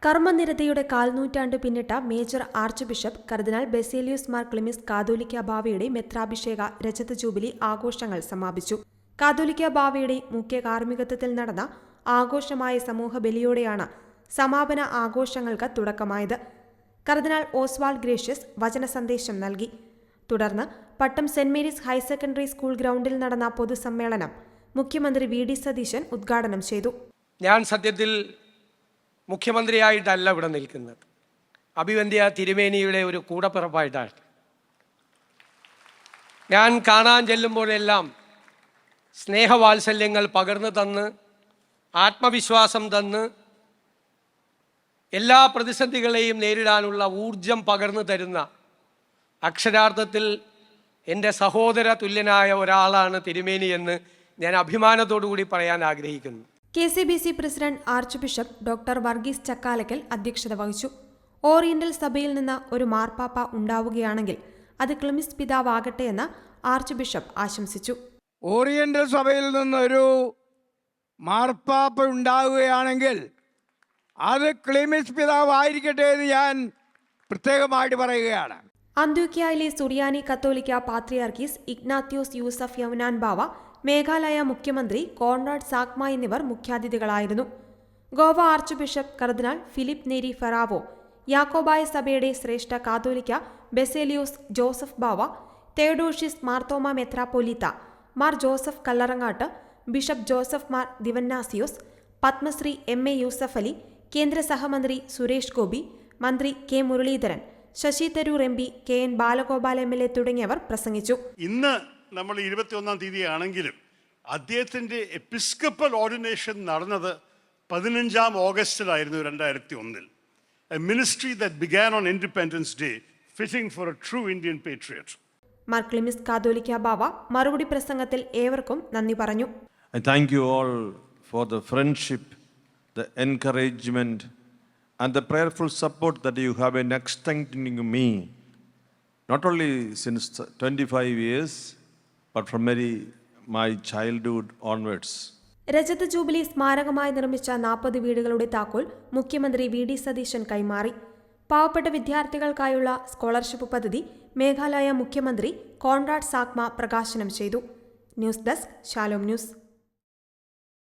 കർമ്മനിരതയുടെ കാൽനൂറ്റാണ്ട് പിന്നിട്ട major arch bishop കർദിനാൾ ബസേലിയോസ് മാർ ക്ലിമിസ് കാതോലിക്ക ബാവയുടെ മെത്രാഭിഷേക രജത jubilee ആഘോഷങ്ങൾ സമാപിച്ചു. കാതോലിക്ക ബാവയുടെ മുഖ്യ കാർമ്മികത്വത്തിൽ നടന്ന ആഘോഷമായ സമൂഹ ബലിയോടെയാണ് സമാപന ആഘോഷങ്ങൾക്ക് തുടക്കമായത്. കർദിനാൾ ഓസ്വാൾഡ് ഗ്രേഷ്യസ് വചന സന്ദേശം നൽകി. തുടർന്ന് Pattom saint Mary's higher secondary school ഗ്രൗണ്ടിൽ നടന്ന പൊതുസമ്മേളനം മുഖ്യമന്ത്രി വി.ഡി. സതീശൻ ഉദ്ഘാടനം ചെയ്തു. ഞാൻ സത്യത്തിൽ മുഖ്യമന്ത്രിയായിട്ടല്ല ഇവിടെ നിൽക്കുന്നത്, അഭിവന്ദ്യ തിരുമേനിയുടെ ഒരു കൂടപ്പിറപ്പായിട്ടാണ്. ഞാൻ കാണാൻ ചെല്ലുമ്പോഴെല്ലാം സ്നേഹവാത്സല്യങ്ങൾ പകർന്നു തന്ന്, ആത്മവിശ്വാസം തന്ന്, എല്ലാ പ്രതിസന്ധികളെയും നേരിടാനുള്ള ഊർജം പകർന്നു തരുന്ന, അക്ഷരാർത്ഥത്തിൽ എൻ്റെ സഹോദര തുല്യനായ ഒരാളാണ് തിരുമേനി എന്ന് ഞാൻ അഭിമാനത്തോടു കൂടി പറയാൻ ആഗ്രഹിക്കുന്നു. KCBC president arch bishop doctor Varghese Chakkalakkal അധ്യക്ഷത വഹിച്ചു. ഓറിയന്റൽ സഭയിൽ നിന്ന് ഒരു മാർപ്പാപ്പ ഉണ്ടാവുകയാണെങ്കിൽ അത് ക്ലിമിസ് പിതാവാകട്ടെ എന്ന് ആർച്ച് ബിഷപ്പ് ആശംസിച്ചു. ഓറിയന്റൽ സഭയിൽ നിന്നൊരു മാർപ്പാപ്പ ഉണ്ടാവുകയാണെങ്കിൽ അത് ക്ലിമിസ് പിതാവായിരിക്കട്ടെ എന്ന് ഞാൻ പ്രത്യേകമായിട്ട് പറയുകയാണ്. അന്ത്യോക്യയിലെ സുറിയാനി കത്തോലിക്ക പാത്രിയാർക്കീസ് ഇഗ്നാത്യോസ് യൂസഫ് യവനാൻ ബാവ, മേഘാലയ മുഖ്യമന്ത്രി കോൺറാഡ് സാക്മ എന്നിവർ മുഖ്യാതിഥികളായിരുന്നു. ഗോവ ആർച്ച് ബിഷപ്പ് കർദിനാൾ ഫിലിപ്പ് നേരി ഫെറാവോ, യാക്കോബായ സഭയുടെ ശ്രേഷ്ഠ കാതോലിക്ക ബസേലിയോസ് ജോസഫ് ബാവ, തെയോഡോഷ്യസ് മാർത്തോമ മെത്രാപ്പൊലീത്ത മാർ ജോസഫ് കല്ലറങ്ങാട്ട്, ബിഷപ്പ് ജോസഫ് മാർ ദിവന്നാസിയോസ്, പത്മശ്രീ M.A. യൂസഫ് അലി, കേന്ദ്ര സഹമന്ത്രി സുരേഷ് ഗോപി, മന്ത്രി K. Muraleedharan, Sasi Tharoor MP, KN Balagopal MLA തുടങ്ങിയവർ പ്രസംഗിച്ചു. ഇന്ന് നമ്മൾ 21-ാം തീയതി ആണെങ്കിലും അദ്ദേഹത്തിൻ്റെ എപ്പിസ്കപ്പൽ ഓർഡിനേഷൻ നടന്നത് 15 ഓഗസ്റ്റിലായിരുന്നു 2001. A ministry that began on independence day, fitting for a true Indian patriot. Mar Cleemis കാതോലിക്ക ബാവ മറുപടി പ്രസംഗത്തിൽ ഏവർക്കും നന്ദി പറഞ്ഞു. I thank you all for the friendship, the encouragement and the prayerful support that you have been extending me, not only since 25 years, but from my childhood onwards. രജത jubilee സ്മാരകമായി നിർമ്മിച്ച 40 വീടുകളുടെ താക്കോൽ മുഖ്യമന്ത്രി വി.ഡി. സതീശൻ കൈമാറി. പാവപ്പെട്ട വിദ്യാർത്ഥികൾക്കായുള്ള സ്കോളർഷിപ്പ് പദ്ധതി മേഘാലയ മുഖ്യമന്ത്രി കോൺറാഡ് സാക്മ പ്രകാശനം ചെയ്തു. News desk Shalom news.